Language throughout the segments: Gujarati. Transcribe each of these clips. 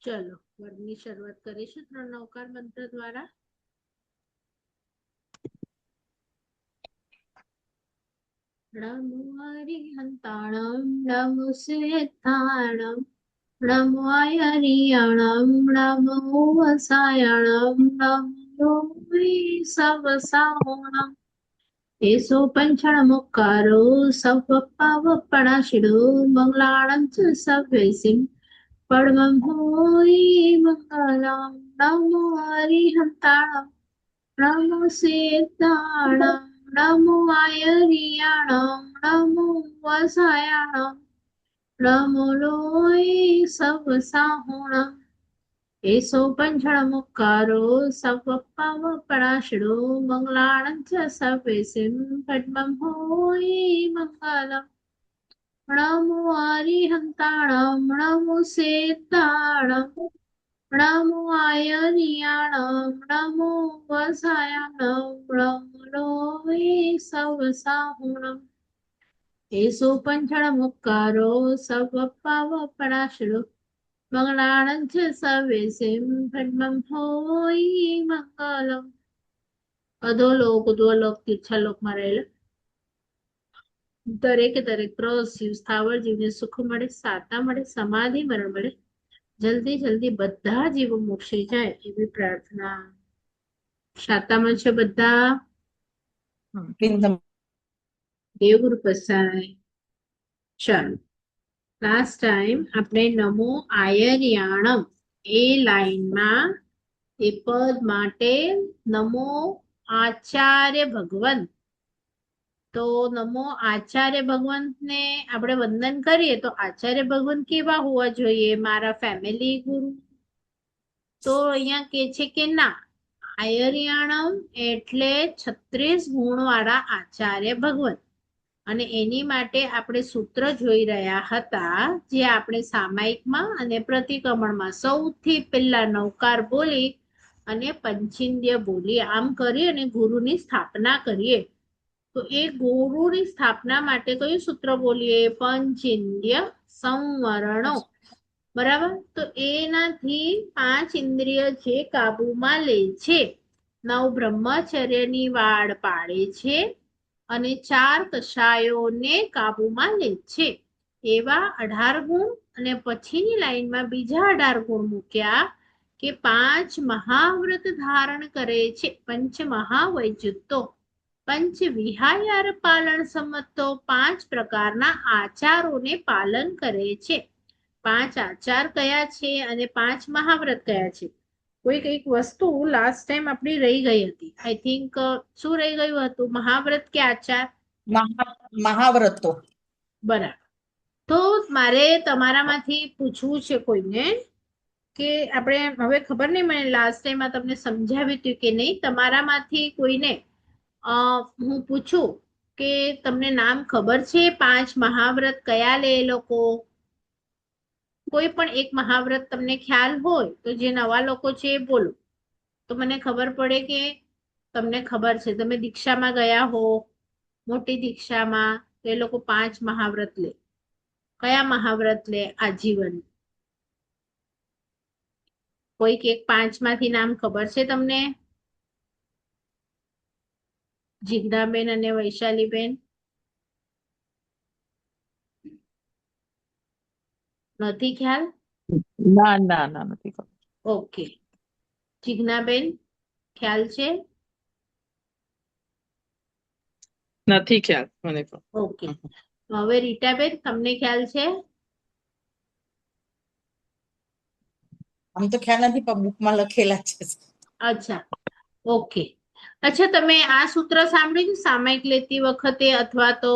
ચલો વર્ગની શરૂઆત કરીશું 3 નવકાર મંત્ર દ્વારા. નમો હરિહંતાણમ નમો સિદ્ધાણમ નમો હરિયાણમ નમો વસાયણમ નમો સવસાહોણમ એસો પંચણ મુકારો સવપાવપણાશિડો મંગલાણં ચ સવ્યસિમ પડમં ભૂઈ મંગલમ નમો હરિહંતાણમ નમો સિદ્ધાણમ નમો આયરિયાણમ નમો વસાયાણમ નમો લોય સવસાહોણમ એસો પંચણ મુકારો સવપાવપણાશિડો મંગલાણં ચ સવ્યસિમ પડમં ભૂઈ મંગલમ નમો હરિહંતાણમ નમો સિદ્ધાણમ નમો આયરિયાણમ નમો વસાયાણમ નમો લોય સવસાહોણમ એસો પંચણ મુકારો સવપાવપણાશિડો મંગલાણં ચ સવ્યસિમ પડમં ભૂઈ મંગલમ. અધોલોક ઉદ્વલોક તીર્થલોકમાં રહેલા દરેકે દરેક પ્રજીવ સ્થાવર જીવને સુખ મળે, સાતા મળે, સમાધિ મરણ મળે, જલ્દી જલ્દી બધા જીવો મોક્ષે જાય એવી પ્રાર્થના. શાતામાં છે બધા દેવગુરુ પસાય. ચાલો લાસ્ટ ટાઈમ આપણે નમો આયર્યાણમ એ લાઈનમાં એ પદ માટે નમો આચાર્ય ભગવંત, તો નમો આચાર્ય ભગવંતને આપણે વંદન કરીએ તો આચાર્ય ભગવંત કેવા હોવા જોઈએ, મારા ફેમિલી ગુરુ? તો અહીંયા કે છે કે ના, આયર્યાણમ એટલે 36 ગુણ વાળા આચાર્ય ભગવંત. અને એની માટે આપણે સૂત્ર જોઈ રહ્યા હતા, જે આપણે સામાયિકમાં અને પ્રતિક્રમણમાં સૌથી પહેલા નવકાર બોલી અને પંચિંદ્ય બોલી, આમ કરી અને ગુરુની સ્થાપના કરીએ. તો એ ગુરુની સ્થાપના માટે કયું સૂત્ર બોલીએ? પંચિંદ્ય સંવરણો. બરાબર. તો એનાથી 5 ઇન્દ્રિય જે કાબુમાં લે છે, 9 બ્રહ્મચર્યની વાડ પાડે છે અને 4 કષાયોને કાબુમાં લે છે, એવા 18 ગુણ. અને પછીની લાઈનમાં બીજા 18 ગુણ મૂક્યા કે 5 મહાવ્રત ધારણ કરે છે, પંચ મહાવૈજુતો, પંચ વિહાયાર પાલન સમતો, 5 પ્રકારના આચારોને પાલન કરે છે. 5 આચાર કયા છે અને 5 મહાવ્રત કયા છે? કોઈ કઈક વસ્તુ લાસ્ટ ટાઈમ આપણી રહી ગઈ હતી. આઈ થિંક શું રહી ગયું હતું? મહાવ્રત કે આચાર? મહાવ્રતો. બરાબર. તો મારે તમારામાંથી પૂછવું છે કોઈને કે આપણે હવે ખબર નહીં, મને લાસ્ટ ટાઈમમાં તમને સમજાવ્યું હતું કે નહીં, તમારામાંથી કોઈને હું પૂછું કે તમને નામ ખબર છે 5 મહાવ્રત કયા લે એ લોકો? કોઈ પણ એક મહાવ્રત તમને ખ્યાલ હોય તો જે નવા લોકો છે એ બોલો, તો મને ખબર પડે કે તમને ખબર છે. તમે દીક્ષામાં ગયા હો, મોટી દીક્ષામાં, તો એ લોકો 5 મહાવ્રત લે. કયા મહાવ્રત લે આજીવન? કોઈક એક 5 માંથી નામ ખબર છે તમને? જીજ્ઞાબેન અને વૈશાલીબેન? નથી ખ્યાલ? ના ના ના, નથી ખબર. ઓકે. જીજ્ઞાબેન ખ્યાલ છે? નથી ખ્યાલ મને પણ. ઓકે. હવે રીટાબેન તમને ખ્યાલ છે? આમ તો ખ્યાલ નથી, પણ બુકમાં લખેલા છે. અચ્છા, ઓકે. અચ્છા, તમે આ સૂત્ર સાંભળ્યું છે સામાયિક લેતી વખતે અથવા તો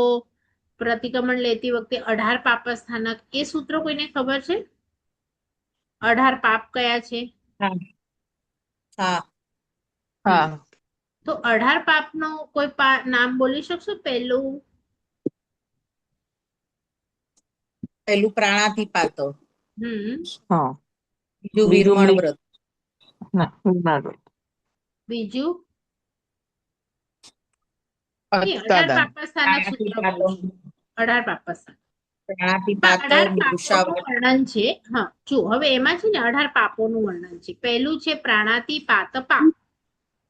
પ્રતિક્રમણ લેતી વખતે 18 પાપસ્થાનક? એ સૂત્ર કોઈને ખબર છે? 18 પાપ કયા છે? હા હા હા. તો 18 પાપનો કોઈ નામ બોલી શકશો? પહેલું પ્રાણાતિપાત. હા. બીજું વિરમણ વ્રત. બીજું 18 અત્તાદાન. પાપસ્થાનક સૂત્ર બોલશું. 18 પાપસ્થાનક. પ્રાણાતિપાત 18 પાપોનું મૃષાવત વર્ણન છે. હા જો હવે એમાં છે ને 18 પાપોનું વર્ણન છે. પહેલું છે પ્રાણાતિપાત પાપ,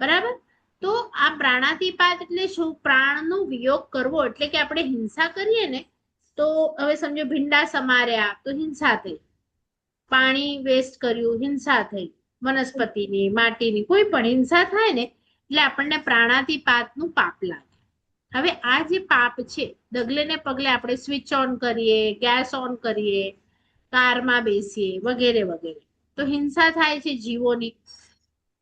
બરાબર. તો આ પ્રાણાતિપાત એટલે શું? પ્રાણનો વિયોગ કરવો, એટલે કે આપણે હિંસા કરીએ ને, તો હવે સમજો ભીંડા સમાર્યા તો હિંસા થઈ, પાણી વેસ્ટ કર્યું હિંસા થઈ, વનસ્પતિની માટીની કોઈ પણ હિંસા થાય ને એટલે આપણને પ્રાણાતિપાતનું પાપ લાગે. હવે આ જે પાપ છે, ડગલે ને પગલે આપણે સ્વિચ ઓન કરીએ, ગેસ ઓન કરીએ, કારમાં બેસીએ વગેરે વગેરે, તો હિંસા થાય છે જીવોની.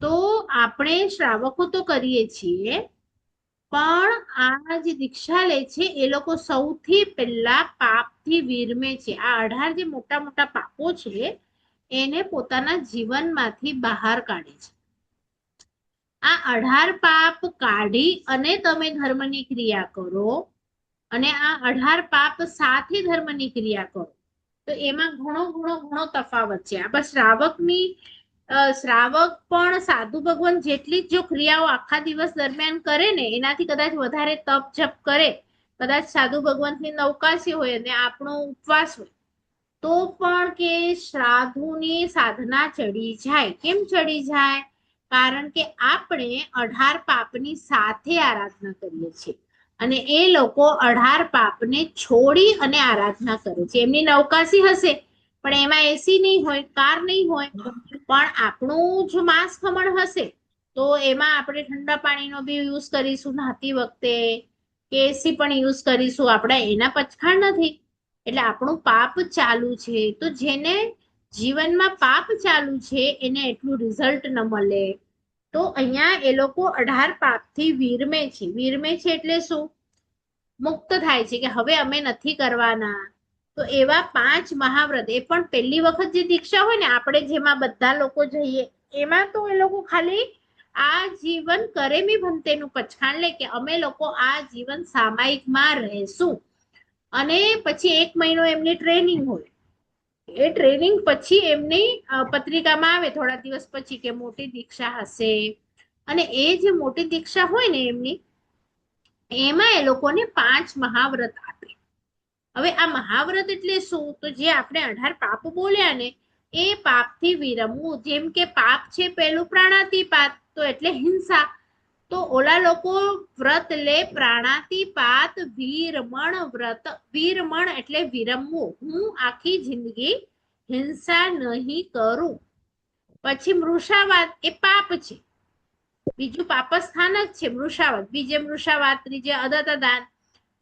તો આપણે શ્રાવકો તો કરીએ છીએ, પણ આ જે દીક્ષા લે છે એ લોકો સૌથી પહેલા પાપથી વિરમે છે. આ 18 જે મોટા મોટા પાપો છે એને પોતાના જીવનમાંથી બહાર કાઢે છે. આ 18 પાપ કાઢી અને તમે ધર્મની ક્રિયા કરો, અને આ 18 પાપ સાથે ધર્મની ક્રિયા કરો, તો એમાં ઘણો ઘણો ઘણો તફાવત છે. આ બસ શ્રાવક પણ સાધુ ભગવાન જેટલી જ જો ક્રિયાઓ આખા દિવસ દરમિયાન કરે ને એનાથી કદાચ વધારે તપ જપ કરે, કદાચ સાધુ ભગવાનથી નવકાશી હોય અને આપણો ઉપવાસ હોય, તો પણ કે શ્રાદ્ધોની સાધના ચડી જાય. કેમ ચડી જાય? કારણ કે આપણે 18 પાપની સાથે આરાધના કરીએ છીએ, અને એ લોકો 18 પાપને છોડી અને આરાધના કરે છે. એમની નવકાશી હશે પણ એમાં એસી નહીં હોય, કાર નહીં હોય, પણ આપણું જો માંસ ખમણ હશે તો એમાં આપણે ઠંડા પાણીનો બી યુઝ કરીશું નહાતી વખતે, કે એસી પણ યુઝ કરીશું. આપણા એના પચખાણ નથી, એટલે આપણું પાપ ચાલુ છે. તો જેને જીવનમાં પાપ ચાલુ છે એને એટલું રિઝલ્ટ ન મળે. તો અહીંયા એ લોકો 18 પાપથી વિરમે છે. વિરમે છે એટલે શું? મુક્ત થાય છે કે હવે અમે નથી કરવાના. તો એવા 5 મહાવ્રત, એ પણ પહેલી વખત જે દીક્ષા હોય ને, આપણે જેમાં બધા લોકો જઈએ એમાં તો એ લોકો ખાલી આ જીવન કરેમી ભંતેનું પછાણ લે કે અમે લોકો આ જીવન સામાયિકમાં રહેશું, અને પછી 1 મહિનો એમની ટ્રેનિંગ હોય. એ ટ્રેનિંગ પછી એમની પત્રિકામાં આવે થોડા દિવસ પછી કે મોટી દીક્ષા હશે, અને એ જે મોટી દીક્ષા હોય ને એમની, એમાં એ લોકોને 5 મહાવ્રત આપે. હવે આ મહાવ્રત એટલે શું? તો જે આપણે 18 પાપ બોલ્યા ને એ પાપથી વિરમવું. જેમ કે પાપ છે પેલું પ્રાણાતિપાત, તો એટલે હિંસા. તો ઓલા લોકો વ્રત લે પ્રાણાતિપાત વીરમણ વ્રત. વીરમણ એટલે વિરમવું, હું આખી જિંદગી હિંસા નહીં કરું. પછી મૃષાવાત એ પાપ છે, બીજું પાપસ્થાન જ છે મૃષાવાત. બીજે મૃષાવાત, ત્રીજે અદતદાન.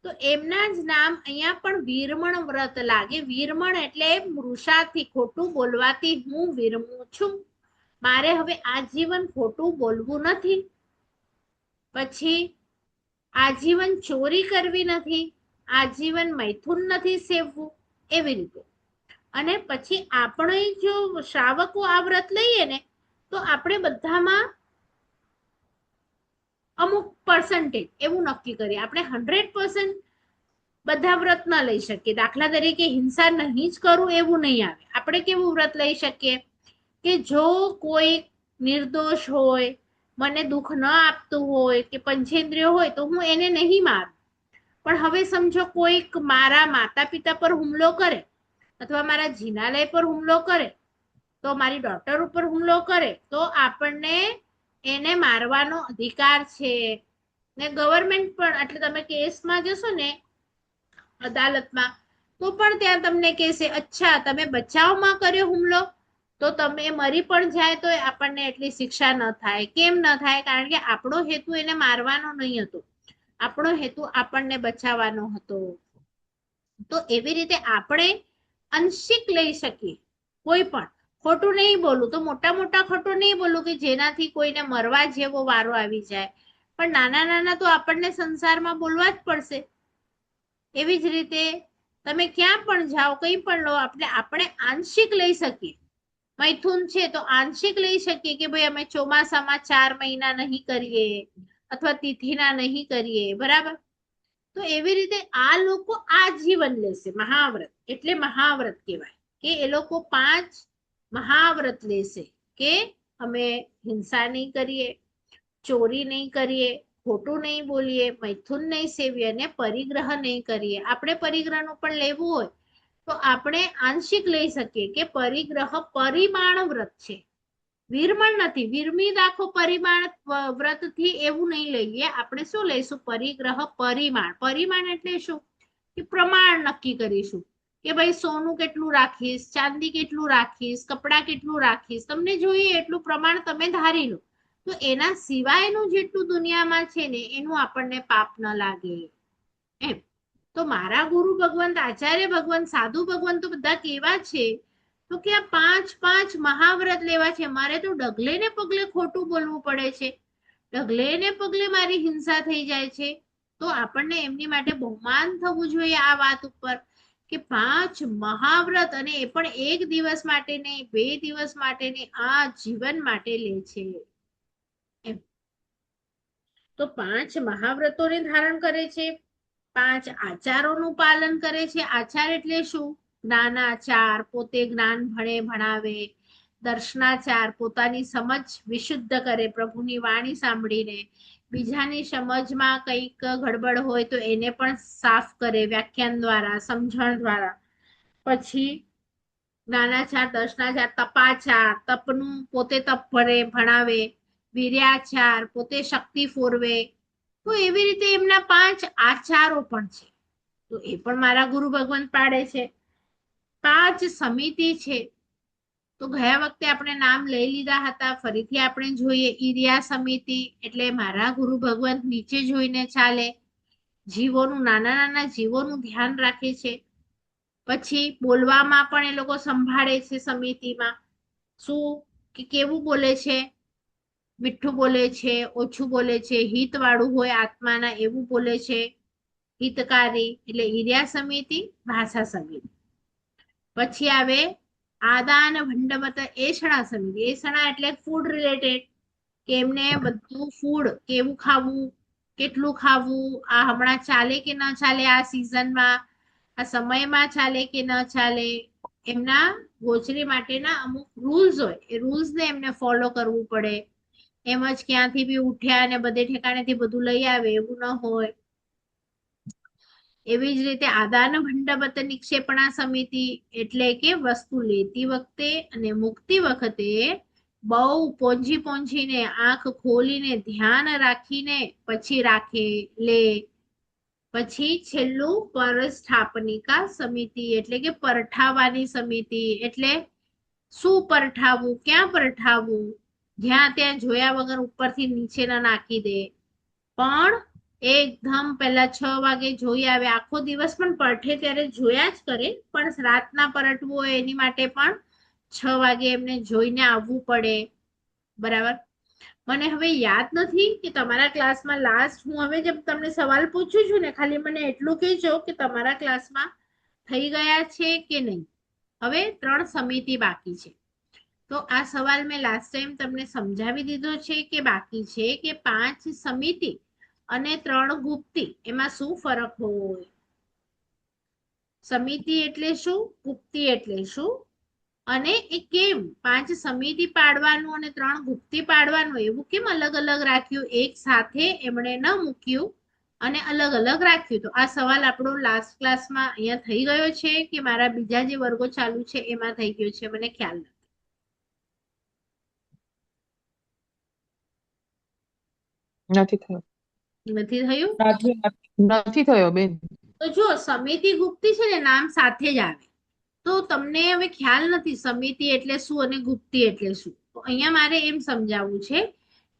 તો એમના જ નામ અહીંયા પણ વીરમણ વ્રત લાગે. વીરમણ એટલે મૃષાથી, ખોટું બોલવાથી હું વિરમું છું. મારે હવે આજીવન ખોટું બોલવું નથી. પછી આજીવન ચોરી કરવી નથી, આજીવન મૈથુન નથી સેવવું, એવી રીતે. અને પછી આપણે જો શ્રાવકો આ વ્રત લઈએ ને, તો આપણે બધામાં અમુક પર્સન્ટેજ એવું નક્કી કરીએ. આપણે 100% બધા વ્રત ન લઈ શકીએ. દાખલા તરીકે હિંસા નહીં જ કરું એવું નહીં આવે. આપણે કેવું વ્રત લઈ શકીએ કે જો કોઈ નિર્દોષ હોય, મને દુઃખ ન આપતું હોય, કે પંચેન્દ્રિય હોય, તો હું એને નહીં મારું. પણ હવે સમજો કોઈક મારા માતા પિતા પર હુમલો કરે, અથવા મારા જીનાલય પર હુમલો કરે, તો મારી ડોટર ઉપર હુમલો કરે, તો આપણને એને મારવાનો અધિકાર છે. ને ગવર્મેન્ટ પણ, એટલે તમે કેસમાં જશો ને અદાલતમાં, તો પણ ત્યાં તમને કહેશે અચ્છા તમે બચાવમાં કર્યો હુમલો, તો તમે મરી પણ જાય તો આપણને એટલી શિક્ષા ન થાય. કેમ ન થાય? કારણ કે આપણો હેતુ એને મારવાનો નહીં હતો, આપણો હેતુ આપણને બચાવવાનો હતો. તો એવી રીતે આપણે અંશિક લઈ શકીએ. કોઈ પણ ખોટું નહીં બોલું તો મોટા મોટા ખોટું નહીં બોલું કે જેનાથી કોઈને મરવા જેવો વારો આવી જાય, પણ નાના નાના તો આપણને સંસારમાં બોલવા જ પડશે. એવી જ રીતે તમે ક્યાં પણ જાઓ, કંઈ પણ લો, આપણે આંશિક લઈ શકીએ. મૈથુન છે તો આંશિક લઈ શકીએ કે ભાઈ અમે ચોમાસામાં 4 મહિના નહીં કરીએ, અથવા તિથિના નહીં કરીએ, બરાબર. તો એવી રીતે આ લોકો આજીવન લેશે. મહાવ્રત એટલે મહાવ્રત કહેવાય કે એ લોકો 5 મહાવ્રત લેશે કે અમે હિંસા નહીં કરીએ, ચોરી નહીં કરીએ, ખોટું નહીં બોલીએ, મૈથુન નહીં સેવીએ, અને પરિગ્રહ નહીં કરીએ. આપણે પરિગ્રહનું પણ લેવું હોય તો આપણે આંશિક લઈ શકીએ કે પરિગ્રહ પરિમાણ વ્રત છે, વિરમણ નથી. વિરમિત આખો પરિમાણ વ્રત થી એવું નહીં લઈએ આપણે. શું લઈશું? પરિગ્રહ પરિમાણ. પરિમાણ એટલે શું? કે પ્રમાણ નક્કી કરીશું કે ભાઈ સોનું કેટલું રાખીશ, ચાંદી કેટલું રાખીશ, કપડા કેટલું રાખીશ, તમને જોઈએ એટલું પ્રમાણ તમે ધારી લો. તો એના સિવાયનું જેટલું દુનિયામાં છે ને એનું આપણને પાપ ન લાગે એમ. તો મારા ગુરુ ભગવંત, આચાર્ય ભગવંત, સાધુ ભગવંત તો બધા કેવા છે તો કે આ 5 મહાવ્રત લેવા છે. મારે તો ડગલે ને પગલે ખોટું બોલવું પડે છે, ડગલે ને પગલે મારી હિંસા થઈ જાય છે. તો આપણને એમની માટે બહુમાન થવું જોઈએ આ વાત ઉપર કે 5 મહાવ્રત, અને એ પણ 1 દિવસ માટે નહીં, 2 દિવસ માટે નહીં, આ જીવન માટે લે છે એમ. તો 5 મહાવ્રતોને ધારણ કરે છે, 5 આચારોનું પાલન કરે છે. આચાર એટલે શું? જ્ઞાનાચાર, પોતે જ્ઞાન ભણે ભણાવે. દર્શનાચાર, પોતાની સમજ વિશુદ્ધ કરે પ્રભુની વાણી સાંભળીને. બીજાની સમજમાં કંઈક ગડબડ હોય તો એને પણ સાફ કરે વ્યાખ્યાન દ્વારા, સમજણ દ્વારા. પછી જ્ઞાનાચાર, દર્શનાચાર, તપાચાર, તપનું પોતે તપ ભણાવે. વીર્યાચાર, પોતે શક્તિ ફોરવે. તો એવી રીતે એમના 5 આચારો પણ છે. તો એ પણ મારા ગુરુ ભગવંત પાડે છે. 5 સમિતિ છે. તો ગયા વખતે આપણે નામ લઈ લીધા હતા, ફરીથી આપણે જોઈએ. ઈર્યા સમિતિ એટલે મારા ગુરુ ભગવંત નીચે જોઈને ચાલે, જીવોનું, નાના નાના જીવોનું ધ્યાન રાખે છે. પછી બોલવામાં પણ એ લોકો સંભાળે છે સમિતિમાં. શું કે કેવું બોલે છે? મીઠું બોલે છે, ઓછું બોલે છે, હિત વાળું હોય આત્માના એવું બોલે છે, હિતકારી. એટલે ઈર્યા સમિતિ, ભાષા સમિતિ. પછી આવે આદાન ભંડમત એષણા સમિતિ. એષણા એટલે ફૂડ રિલેટેડ, કે એમને બધું ફૂડ કેવું ખાવું, કેટલું ખાવું, આ હમણાં ચાલે કે ન ચાલે, આ સિઝનમાં, આ સમયમાં ચાલે કે ન ચાલે. એમના ગોચરી માટેના અમુક રૂલ્સ હોય, એ રૂલ્સ ને એમને ફોલો કરવું પડે. એમ જ ક્યાંથી બી ઉઠ્યા અને બધે ઠેકાણેથી બધું લઈ આવે એવું ન હોય. એવી જ રીતે આદાન ભંડમત નિક્ષેપણા સમિતિ એટલે કે વસ્તુ લેતી વખતે અને મૂકતી વખતે બહુ પોંજીને આંખ ખોલીને ધ્યાન રાખીને પછી રાખે લે. પછી છેલ્લું પરસ્થાપનિકા સમિતિ એટલે કે પરઠાવવાની સમિતિ. એટલે શું પરઠાવવું, ક્યાં પરઠાવવું, જ્યાં ત્યાં જોયા વગર ઉપરથી નીચે ના નાખી દે, પણ એકદમ પહેલા 6 વાગે જોઈ આવે. આખો દિવસ પણ પરઠે ત્યારે જોયા જ કરે, પણ રાતના પરટવું હોય એની માટે પણ 6 વાગે એમને જોઈને આવવું પડે. બરાબર. મને હવે યાદ નથી કે તમારા ક્લાસમાં લાસ્ટ, હું હવે જેમ તમને સવાલ પૂછું છું ને, ખાલી મને એટલું કહેજો કે તમારા ક્લાસમાં થઈ ગયા છે કે નહીં. હવે 3 સમિતિ બાકી છે. તો આ સવાલ મેં લાસ્ટ ટાઈમ તમને સમજાવી દીધો છે કે બાકી છે કે 5 સમિતિ અને 3 ગુપ્તી, એમાં શું ફરક હોય? સમિતિ એટલે શું, ગુપ્તી એટલે શું, અને એ કેમ 5 સમિતિ પાડવાનું અને 3 ગુપ્તી પાડવાનું એવું કેમ અલગ અલગ રાખ્યું, એક સાથે એમણે ન મૂક્યું અને અલગ અલગ રાખ્યું? તો આ સવાલ આપણો લાસ્ટ ક્લાસમાં અહીંયા થઈ ગયો છે કે મારા બીજા જે વર્ગો ચાલુ છે એમાં થઈ ગયો છે, મને ખ્યાલ નથી થયો. નથી થયું. નથી થયો બેન. તો જો સમિતિ ગુપ્તી છે ને નામ સાથે જ આવે, તો તમને હવે ખ્યાલ નથી સમિતિ એટલે શું અને ગુપ્તી એટલે શું. તો અહીંયા મારે એમ સમજાવવું છે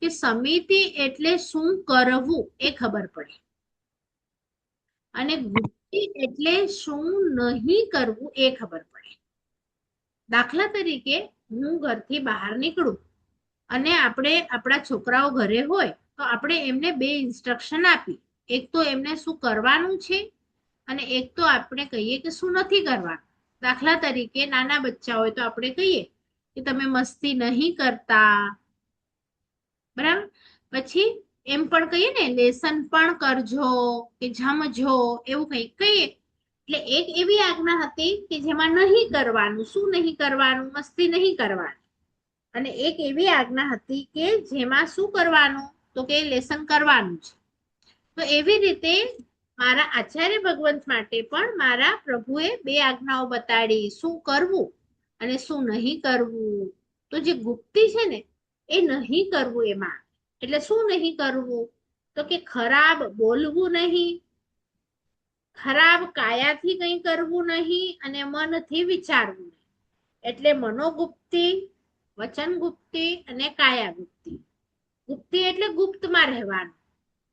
કે સમિતિ એટલે શું કરવું એ ખબર પડે, અને ગુપ્તી એટલે શું નહીં કરવું એ ખબર પડે. દાખલા તરીકે હું ઘરથી બહાર નીકળું અને આપણે આપણા છોકરાઓ ઘરે હોય તો આપણે એમને 2 ઇન્સ્ટ્રક્શન આપી. એક તો એમને શું કરવાનું છે અને એક તો આપણે કહીએ કે શું નથી કરવાનું. દાખલા તરીકે નાના બચ્ચા હોય તો આપણે કહીએ કે તમે મસ્તી નહીં કરતા, બરાબર. પછી એમ પણ કહીએ ને લેસન પણ કરજો કે જમજો, એવું કંઈક કહીએ. એટલે એક એવી આજ્ઞા હતી કે જેમાં નહીં કરવાનું, શું નહીં કરવાનું, મસ્તી નહીં કરવાની. અને એક એવી આજ્ઞા હતી કે જેમાં શું કરવાનું, તો કે લેસન કરવાનું છે. તો એવી રીતે મારા આચાર્ય ભગવંત માટે પણ મારા પ્રભુએ 2 આજ્ઞાઓ બતાડી, શું કરવું અને શું નહીં કરવું. તો જે ગુપ્તી છે ને એ નહીં કરવું એમાં. એટલે શું નહીં કરવું? તો કે ખરાબ બોલવું નહીં, ખરાબ કાયાથી કંઈ કરવું નહીં અને મનથી વિચારવું નહીં. એટલે મનોગુપ્તી, વચન ગુપ્તી અને કાયા ગુપ્તી. ગુપ્તી એટલે ગુપ્તમાં રહેવાનું,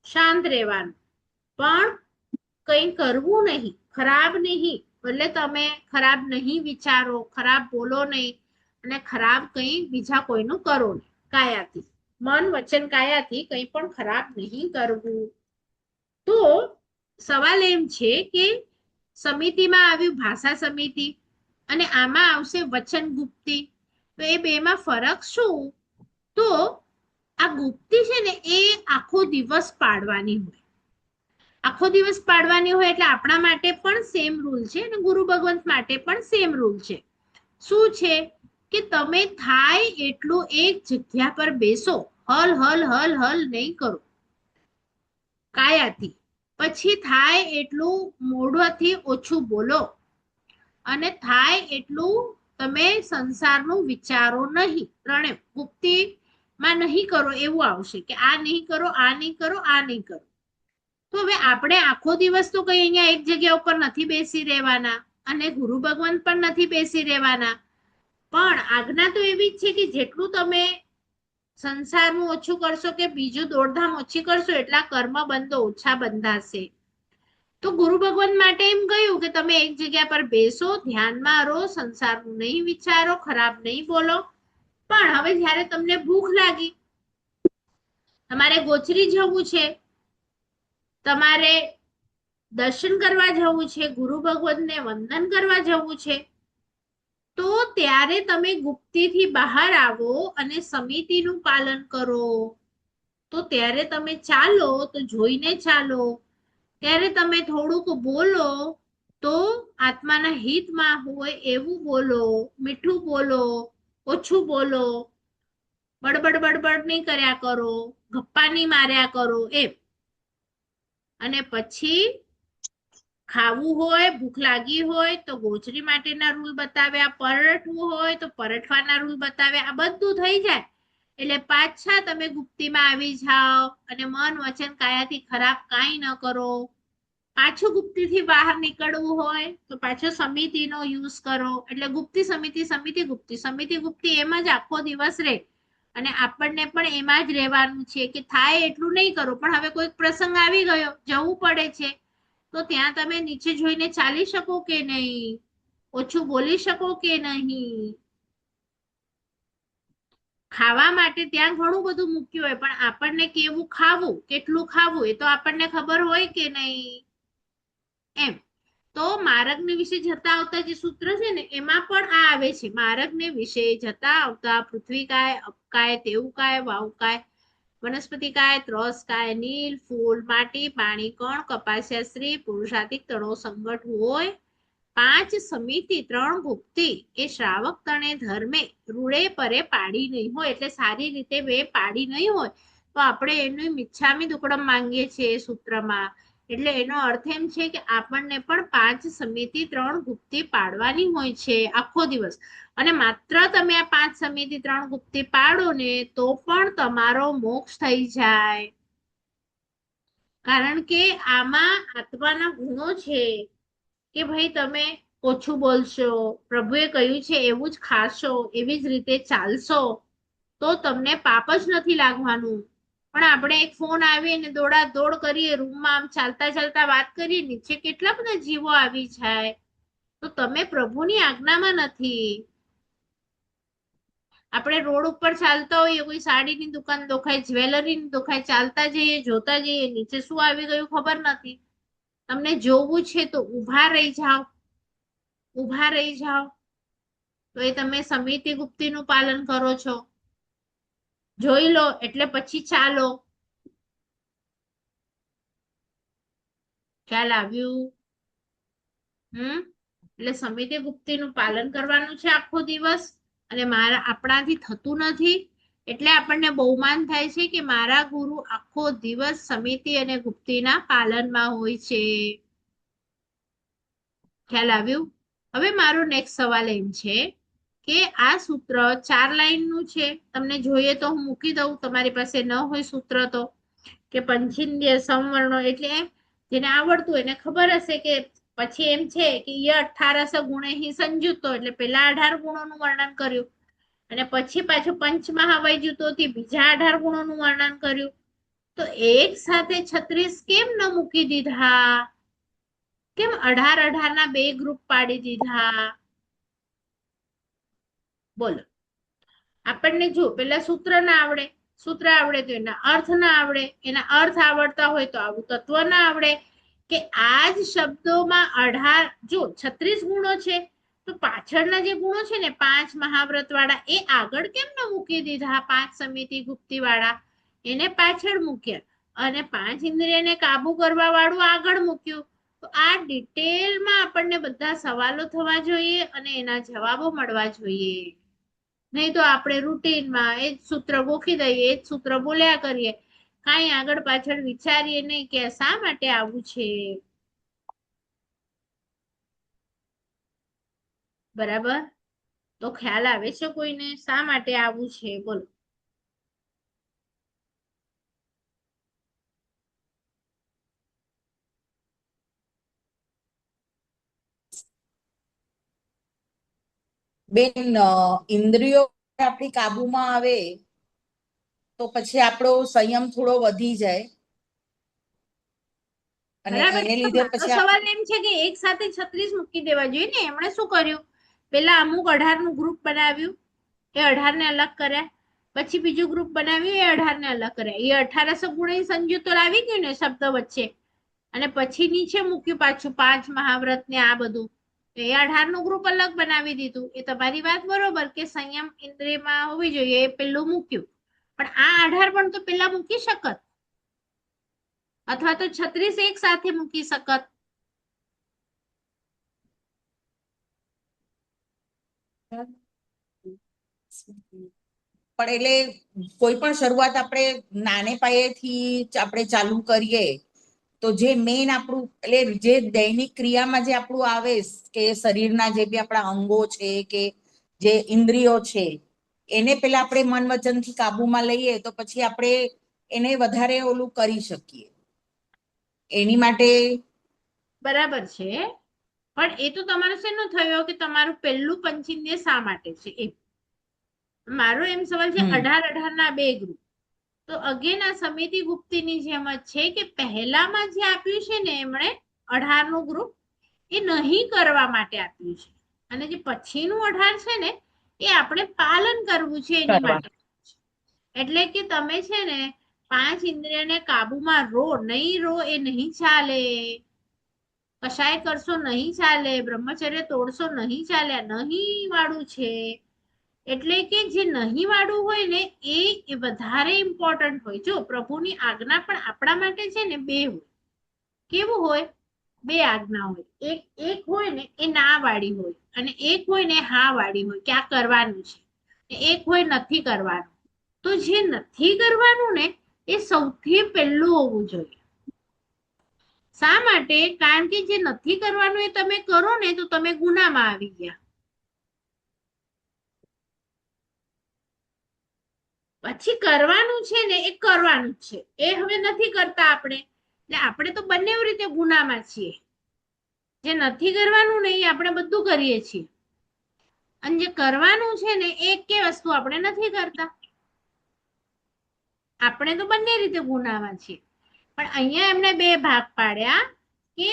શાંત રહેવાનું, પણ કંઈ કરવું નહીં, ખરાબ નહીં. એટલે તમે ખરાબ નહીં વિચારો, ખરાબ બોલો નહીં અને ખરાબ કંઈ બીજા કોઈનું કરો નહીં. કાયાથી, મન વચન કાયાથી કંઈ પણ ખરાબ નહીં કરવું. તો સવાલ એમ છે કે સમિતિમાં આવ્યું ભાષા સમિતિ અને આમાં આવશે વચન ગુપ્તી. તો એ બેમાં ફરક શું? તો આ ગુપ્તી છે ને એ આખો દિવસ પાડવાની હોય. આખો દિવસ પાડવાની હોય એટલે આપણા માટે પણ સેમ રૂલ છે અને ગુરુ ભગવંત માટે પણ સેમ રૂલ છે. શું છે કે તમે થાય એટલું એક જગ્યા પર બેસો, હલ હલ હલ હલ નહીં કરો કાયાથી. પછી થાય એટલું મોઢાથી ઓછું બોલો અને થાય એટલું તમે સંસારનું વિચારો નહીં. ત્રણે ગુપ્તીમાં નહીં કરો એવું આવશે કે આ નહીં કરો, આ નહીં કરો, આ નહીં કરો. તો હવે આપણે આખો દિવસ તો કઈ અહીંયા એક જગ્યા ઉપર નથી બેસી રહેવાના અને ગુરુ ભગવાન પણ નથી બેસી રહેવાના. પણ આજ્ઞા તો એવી જ છે કે જેટલું તમે સંસારનું ઓછું કરશો કે બીજું દોડધામ ઓછી કરશો એટલા કર્મ બંધો ઓછા બંધાશે. તો ગુરુ ભગવાન માટે એમ કહ્યું કે તમે એક જગ્યા પર બેસો, ધ્યાનમાં રહો, સંસારનું નહીં વિચારો, ખરાબ નહીં બોલો. પણ હવે જ્યારે તમને ભૂખ લાગી, તમારે ગોચરી જવું છે, તમારે દર્શન કરવા જવું છે, ગુરુ ભગવંતને વંદન કરવા જવું છે, તો ત્યારે તમે ગુપ્તીથી બહાર આવો અને સમિતિનું પાલન કરો. તો ત્યારે તમે ચાલો તો જોઈને ચાલો, ત્યારે તમે થોડુંક બોલો તો આત્માના હિતમાં હોય એવું બોલો, મીઠું બોલો, ઓછું બોલો, બડબડ બડબડ નહીં કર્યા કરો, ગપ્પા નહીં માર્યા કરો એમ. અને પછી ખાવું હોય, ભૂખ લાગી હોય તો ગોચરી માટેના રૂલ બતાવ્યા, પરટવું હોય તો પરટવાના રૂલ બતાવ્યા. આ બધું થઈ જાય એટલે પાછા તમે ગુપ્તીમાં આવી જાઓ અને મન વચન કાયાથી ખરાબ કાંઈ ન કરો. પાછું ગુપ્તીથી બહાર નીકળવું હોય તો પાછો સમિતિનો યુઝ કરો. એટલે ગુપ્તી સમિતિ, સમિતિ ગુપ્તી, સમિતિ ગુપ્તી એમ જ આખો દિવસ રહે અને આપણને પણ એમાં જ રહેવાનું છે કે થાય એટલું નહીં કરો. પણ હવે કોઈક પ્રસંગ આવી ગયો, જવું પડે છે, તો ત્યાં તમે નીચે જોઈને ચાલી શકો કે નહીં, ઓછું બોલી શકો કે નહીં. ખાવા માટે ત્યાં ઘણું બધું મૂક્યું હોય પણ આપણને કેવું ખાવું, કેટલું ખાવું એ તો આપણને ખબર હોય કે નહીં એમ. તો માર્ગને વિશે જતા આવતા જે સૂત્ર છે ને એમાં પણ આ આવે છે. માર્ગને વિશે જતા આવતા પૃથ્વી કાય, અપકાય, તેવું કાય, વાવ કાય, વનસ્પતિ કાય, ત્રસ કાય, નીલ, ફૂલ, માટી, પાણી, કણ, કપાસિયા, શ્રી, પુરુષાર્થિક તણો સંગઠ હોય, 5 સમિતિ, 3 ગુપ્તી એ શ્રાવક તણે ધર્મે રૂડે પરે પાડી નહીં હોય. એટલે સારી રીતે બે પાડી નહીં હોય તો આપણે એનું મિચ્છામી દુક્કડમ માંગીએ છીએ સૂત્રમાં. એટલે એનો અર્થ એમ છે કે આપણને પણ 5 સમિતિ, 3 ગુપ્તી પાડવાની હોય છે આખો દિવસ. અને માત્ર તમે આ 5 સમિતિ, 3 ગુપ્તી પાડો ને તો પણ તમારો મોક્ષ થઈ જાય. કારણ કે આમાં આત્માના ગુણો છે કે ભાઈ તમે ઓછું બોલશો, પ્રભુએ કહ્યું છે એવું જ ખાશો, એવી જ રીતે ચાલશો તો તમને પાપ જ નથી લાગવાનું. પણ આપણે એક ફોન આવી ને દોડા દોડ કરીએ, રૂમમાં આમ ચાલતા ચાલતા વાત કરીએ, નીચે કેટલા બધા જીવો આવી જાય, તો તમે પ્રભુની આજ્ઞામાં નથી. આપણે રોડ ઉપર ચાલતા હોઈએ, કોઈ સાડીની દુકાન દેખાય, જ્વેલરીની દેખાય, ચાલતા જઈએ, જોતા જઈએ, નીચે શું આવી ગયું ખબર નથી. તમને જોવું છે તો ઊભા રહી જાઓ, ઊભા રહી જાઓ. તો એ તમે સમિતિ ગુપ્તીનું પાલન કરો છો. જોઈ લો એટલે પછી ચાલો. ખ્યાલ આવ્યું? એટલે સમિતિ ગુપ્તીનું પાલન કરવાનું છે આખો દિવસ. અને આપણાથી થતું નથી એટલે આપણને બહુમાન થાય છે કે મારા ગુરુ આખો દિવસ સમિતિ અને ગુપ્તિના પાલનમાં હોય છે. ખ્યાલ આવ્યું? હવે મારો નેક્સ્ટ સવાલ એમ છે કે આ સૂત્ર 4 લાઈનનું છે. તમને જોઈએ તો હું મૂકી દઉં, તમારી પાસે ન હોય સૂત્ર તો, કે પંચિંદ્ય સંવર્ણો એટલે જેને આવડતું એને ખબર હશે કે પછી એમ છે કે ય 18 ગુણે હિ સંયુક્તો, એટલે પેલા 18 ગુણોનું વર્ણન કર્યું અને પછી પાછું પંચમહાવૈજૂતોથી બીજા 18 ગુણોનું વર્ણન કર્યું. તો એક સાથે 36 કેમ ન મૂકી દીધા? કેમ 18 ના બે ગ્રુપ પાડી દીધા? બોલો. આપણને જો પેલા સૂત્ર ના આવડે, સૂત્ર આવડે તો એના અર્થ ના આવડે, એના અર્થ આવડતા હોય તો આવું તત્વ ના આવડે કે આ જ શબ્દોમાં 18, જો 36 ગુણો છે તો પાછળના જે ગુણો છે ને 5 મહાવ્રત વાળા એ આગળ કેમ ન મૂકી દીધા? 5 સમિતિ ગુપ્તિ વાળા એને પાછળ મૂક્યા અને 5 ઇન્દ્રિયને કાબુ કરવા વાળું આગળ મૂક્યું. તો આ ડિટેલમાં આપણને બધા સવાલો થવા જોઈએ અને એના જવાબો મળવા જોઈએ. નહીં તો આપણે રૂટીનમાં એ જ સૂત્ર ગોખી દઈએ, એ જ સૂત્ર બોલ્યા કરીએ, કાંઈ આગળ પાછળ વિચારીએ નહીં કે શા માટે આવું છે. બરાબર? તો ખ્યાલ આવે છે કોઈને શા માટે આવું છે? બોલો. બેન, ઇન્દ્રિયો આપણી કાબુમાં આવે તો પછી આપણો સંયમ થોડો વધી જાય અને બરાબર એને છે. તો લીધે મારો પછી સવાલ એમ છે કે એક સાથે 36 મૂકી દેવા જોઈએ ને. એમણે શું કર્યું? પેલા અમુક 18 નું ગ્રુપ બનાવ્યું, એ 18 ને અલગ કર્યા, પછી બીજું ગ્રુપ બનાવ્યું, એ 18 ને અલગ કર્યા. એ 1800 ગુણે સંયુક્ત આવી ગયું ને શબ્દ વચ્ચે, અને પછી નીચે મૂક્યું પાછું 5 મહાવ્રત ને આ બધું. એ 18 નું ગ્રુપ અલગ બનાવી દીધું. એ તમારી વાત બરોબર કે સંયમ ઇન્દ્રિયમાં હોવી જોઈએ, એ પેલું મૂક્યું. પણ આ 18 પણ તો પેલા મૂકી શકત, અથવા તો 36 એક સાથે મૂકી શકત. પણ એટલે કોઈ પણ શરૂઆત આપણે નાને પાયેથી આપણે ચાલુ કરીએ તો જે મેઇન આપણું એટલે જે દૈનિક ક્રિયામાં જે આપણું આવે કે શરીરના જે બી આપણા અંગો છે કે જે ઇન્દ્રિયો છે એને પેલા આપણે મન વચનથી કાબુમાં લઈએ તો પછી આપણે એને વધારે ઓલું કરી શકીએ. એની માટે બરાબર છે, પણ એ તો તમારો શેનો થયો કે તમારું પહેલું પંચિંદ્રિય શા માટે છે એ. મારો એમ સવાલ છે 18 ના બે ગ્રુપ. તો અગેન આ સમિતિ ગુપ્તીની જેમ જ છે કે પહેલામાં જે આપ્યું છે ને એમણે 18 નું ગ્રુપ, એ નહીં કરવા માટે આપ્યું છે, અને જે પછીનું 18 છે ને એ આપણે પાલન કરવું છે એની કરવા માટે. એટલે કે તમે છે ને 5 ઇન્દ્રિયને કાબુમાં રો, નહીં રો એ નહીં ચાલે. કશાય કરશો નહીં ચાલે, બ્રહ્મચર્ય તોડશો નહીં ચાલે, નહીં વાળું છે. એટલે કે જે નહીં વાળું હોય ને એ વધારે ઇમ્પોર્ટન્ટ હોય. જો પ્રભુની આજ્ઞા પણ આપણા માટે છે ને બે હોય. કેવું હોય? બે આજ્ઞા હોય. એક એક હોય ને એ ના વાળી હોય, અને એક હોય ને હા વાળી હોય કે આ કરવાનું છે. એક હોય નથી કરવાનું. તો જે નથી કરવાનું ને એ સૌથી પહેલું હોવું જોઈએ. શા માટે? કારણ કે જે નથી કરવાનું એ તમે કરો ને તો તમે ગુનામાં આવી ગયા. પછી કરવાનું છે ને એ કરવાનું જ છે, એ હવે નથી કરતા આપણે, એટલે આપણે તો બંને રીતે ગુનામાં છીએ. જે નથી કરવાનું ને એ આપણે બધું કરીએ છીએ, અને જે કરવાનું છે ને એ કે વસ્તુ આપણે નથી કરતા. આપણે તો બંને રીતે ગુનામાં છીએ. પણ અહીંયા એમને બે ભાગ પાડ્યા કે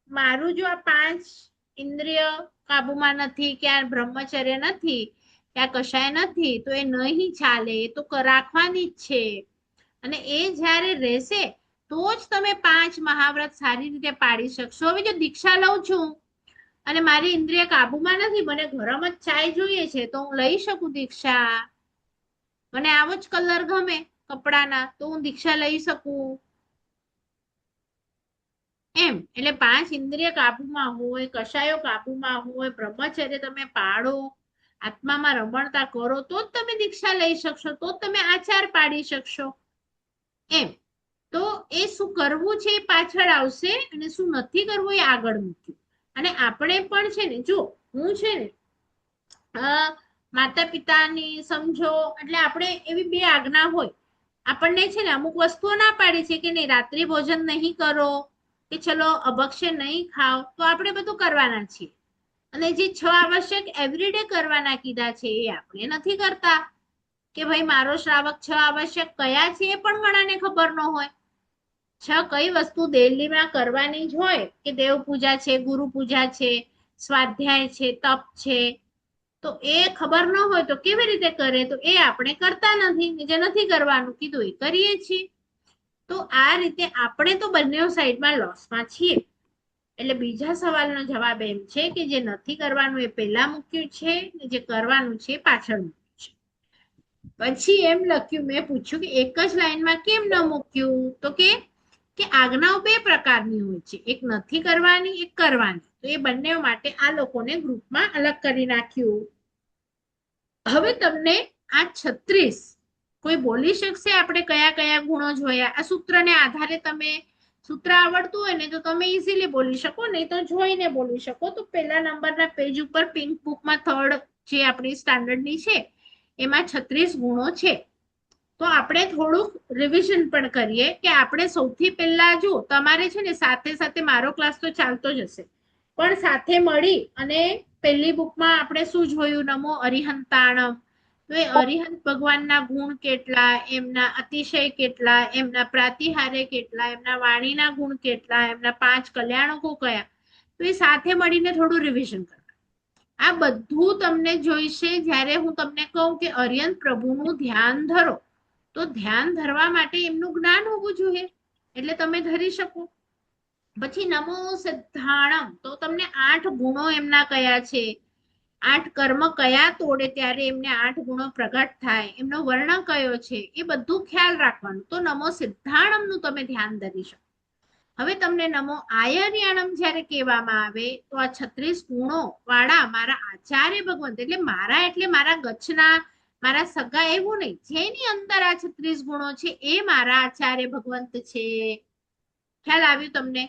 મારું જો આ 5 ઇન્દ્રિય કાબુમાં નથી, કે આ બ્રહ્મચર્ય નથી, કે આ કશાય નથી, તો એ નહીં ચાલે, એ તો રાખવાની જ છે. અને એ જ્યારે રહેશે તો જ તમે 5 મહાવ્રત સારી રીતે પાડી શકશો. હવે જો દીક્ષા લઉં છું અને મારી ઇન્દ્રિય કાબુમાં નથી, મને ગરમ જ ચાય જોઈએ છે, તો હું લઈ શકું દીક્ષા. મને આવો જ કલર ગમે કપડાના, તો હું દીક્ષા લઈ શકું એમ. એટલે 5 ઇન્દ્રિય કાબુમાં હોય, કશાયો કાબુમાં હોય, બ્રહ્મચર્ય તમે પાડો, આત્મામાં રમણતા કરો તો જ તમે દીક્ષા લઈ શકશો, તો જ તમે આચાર પાડી શકશો એમ. તો એ શું કરવું છે એ પાછળ આવશે અને શું નથી કરવું એ આગળ મૂક્યું. અને આપણે પણ છે ને, જો હું છે ને માતા પિતાની સમજો એટલે આપણે એવી બે આજ્ઞા હોય. આપણને છે ને અમુક વસ્તુઓ ના પાડી છે કે નહીં રાત્રિ ભોજન નહીં કરો કે ચલો અભક્ષ્ય નહીં ખાઓ, તો આપણે બધું કરવાના છીએ. અને જે 6 આવશ્યક એવરીડે કરવાના કીધા છે એ આપણે નથી કરતા. કે ભાઈ મારો શ્રાવક 6 આવશ્યક કયા છે એ પણ ઘણાને ખબર ન હોય. 6 કઈ વસ્તુ ડેલીમાં કરવાની જ હોય કે દેવ પૂજા છે, ગુરુ પૂજા છે, સ્વાધ્યાય છે, તપ છે, તો એ ખબર ન હોય તો કેવી રીતે કરે? તો એ આપણે કરતા નથી. જે નથી કરવાનું કીધું એ કરીએ છીએ. તો આ રીતે આપણે તો બંને સાઈડમાં લોસમાં છીએ. એટલે બીજા સવાલનો જવાબ એમ છે કે જે નથી કરવાનું એ પહેલા મૂક્યું છે ને જે કરવાનું છે પાછળ મૂક્યું છે. પછી એમ લખ્યું, મેં પૂછ્યું કે એક જ લાઈનમાં કેમ ન મૂક્યું? તો કે આજ્ઞાઓ બે પ્રકારની હોય છે, એક નથી કરવાની, એક કરવાની. તો એ બંને માટે આ લોકોને ગ્રુપમાં અલગ કરી નાખ્યું. હવે તમને આ 36 કોઈ બોલી શકશે આપણે કયા કયા ગુણો જોયા? આ સૂત્રને આધારે તમે સૂત્ર આવડતું હોય ને તો તમે ઈઝીલી બોલી શકો, નહીં તો જોઈને બોલી શકો. તો પહેલા નંબરના પેજ ઉપર પિંક બુકમાં 3rd જે આપણી સ્ટાન્ડર્ડની છે એમાં 36 ગુણો છે. તો આપણે થોડુંક રિવિઝન પણ કરીએ કે આપણે સૌથી પહેલા જો તમારે છે ને સાથે સાથે મારો ક્લાસ તો ચાલતો જ હશે, પણ સાથે મળી અને પહેલી બુકમાં આપણે શું જોયું? નમો અરિહંતાણમ. તો એ અરિહંત ભગવાનના ગુણ કેટલા, એમના અતિશય કેટલા, એમના પ્રાતિહાર્ય કેટલા, એમના વાણીના ગુણ કેટલા, એમના 5 કલ્યાણકો કયા, તો એ સાથે મળીને થોડું રિવિઝન કરવા. આ બધું તમને જોઈશે જ્યારે હું તમને કહું કે અરિહંત પ્રભુનું ધ્યાન ધરો. તો ધ્યાન ધરવા માટે એમનું જ્ઞાન હોવું જોઈએ એટલે તમે ધરી શકો. પછી નમો સિદ્ધાણમ, તો તમને 8 ગુણો એમના કયા છે, 8 કર્મ કયા તોડે ત્યારે એમને 8 ગુણો પ્રગટ થાય, એમનો વર્ણ કયો છે, એ બધું ખ્યાલ રાખવાનું. તો નમો સિદ્ધાણમનું તમે ધ્યાન ધરી શકો. હવે તમને નમો આયર્યાણમ જ્યારે કહેવામાં આવે તો આ 36 ગુણો વાળા મારા આચાર્ય ભગવંત, એટલે મારા એટલે મારા ગચ્છના, મારા સગા એવું નહીં, જેની અંદર આ 36 ગુણો છે એ મારા આચાર્ય ભગવંત છે. ખ્યાલ આવ્યું તમને?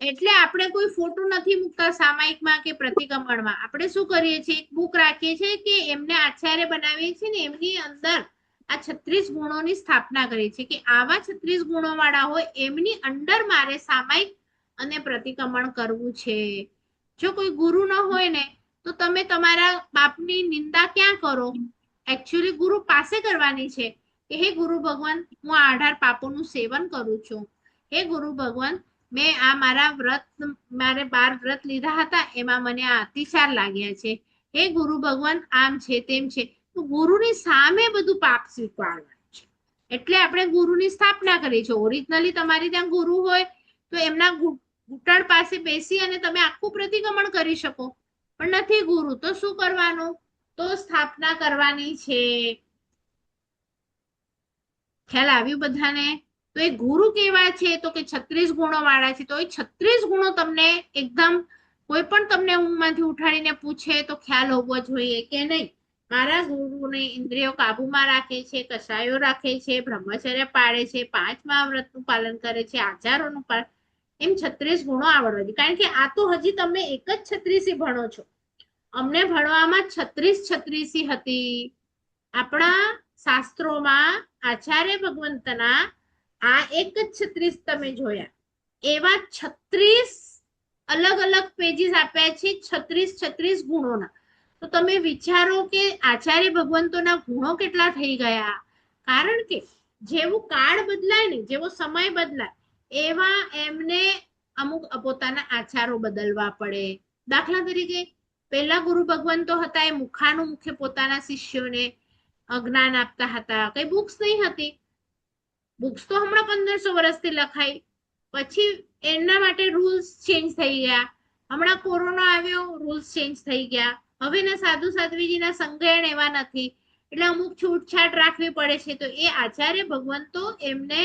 એટલે આપણે કોઈ ફોટો નથી મૂકતા સામાયિકમાં કે પ્રતિક્રમણમાં. આપણે શું કરીએ છીએ? એક બુક રાખીએ છીએ કે એમને આચાર્ય બનાવીએ છીએ ને એમની અંદર આ 36 ગુણોની સ્થાપના કરી છે કે આવા 36 ગુણો વાળા હોય એમની અંદર મારે સામાયિક અને પ્રતિક્રમણ કરવું છે. જો કોઈ ગુરુ ન હોય ને તો તમે તમારા બાપની નિંદા ક્યાં કરો? એકચ્યુઅલી ગુરુ પાસે કરવાની છે કે હે ગુરુ ભગવાન, હું આ 18 પાપોનું સેવન કરું છું. હે ગુરુ ભગવાન, મેં આ મારા વ્રત, મારે 12 વ્રત લીધા હતા એમાં મને આ અતિચાર લાગ્યા છે. હે ગુરુ ભગવાન, આમ છે તેમ છે. તો ગુરુની સામે બધું પાપ સ્વીકારવાનું છે. એટલે આપણે ગુરુની સ્થાપના કરી છે. ઓરિજિનલી તમારી ત્યાં ગુરુ હોય તો એમના ઘૂંટણ પાસે બેસી અને તમે આખું પ્રતિક્રમણ કરી શકો, પણ નથી ગુરુ તો શું કરવાનું? તો સ્થાપના કરવાની છે. ખ્યાલ આવ્યું બધાને? તો એ ગુરુ કેવા છે? તો કે 36 ગુણો વાળા છે. તો એ 36 ગુણો તમને એકદમ કોઈ પણ તમને ઊંઘમાંથી ઉઠાડીને પૂછે તો ખ્યાલ હોવો જોઈએ કે નહીં મારા ગુરુને ઇન્દ્રિયો કાબુમાં રાખે છે, કસાયો રાખે છે, બ્રહ્મચર્ય પાળે છે, 5મા વ્રતનું પાલન કરે છે, આચારોનું પાલન, એમ 36 ગુણો આવડવા જોઈએ. કારણ કે આ તો હજી તમે એક જ 36 ભણો છો. અમને ભણવામાં 36 હતી. આપણા શાસ્ત્રોમાં આચાર્ય ભગવંતના આ એક જ 36 તમે જોયા. એવા 36 અલગ અલગ પેજીસ આપ્યા છે 36 ગુણોના. તો તમે વિચારો કે આચાર્ય ભગવંતોના ગુણો કેટલા થઈ ગયા. કારણ કે જેવું કાળ બદલાય ને, જેવો સમય બદલાય એવા એમને અમુક પોતાના આચારો બદલવા પડે. દાખલા તરીકે પહેલા ગુરુ ભગવંતો હતા એ મુખાનું મુખે પોતાના શિષ્યોને જ્ઞાન આપતા હતા. કઈ બુક્સ નહીં હતી. બુક્સ તો હમણાં 1500 વર્ષથી લખાઈ, પછી એના માટે રૂલ્સ ચેન્જ થઈ ગયા. હમણાં કોરોના આવ્યો, રૂલ્સ ચેન્જ થઈ ગયા. હવેના સાધુ સાધ્વીજીના સંગ્રહણ એવા નથી એટલે અમુક છૂટછાટ રાખવી પડે છે. તો એ આચાર્ય ભગવંતો એમને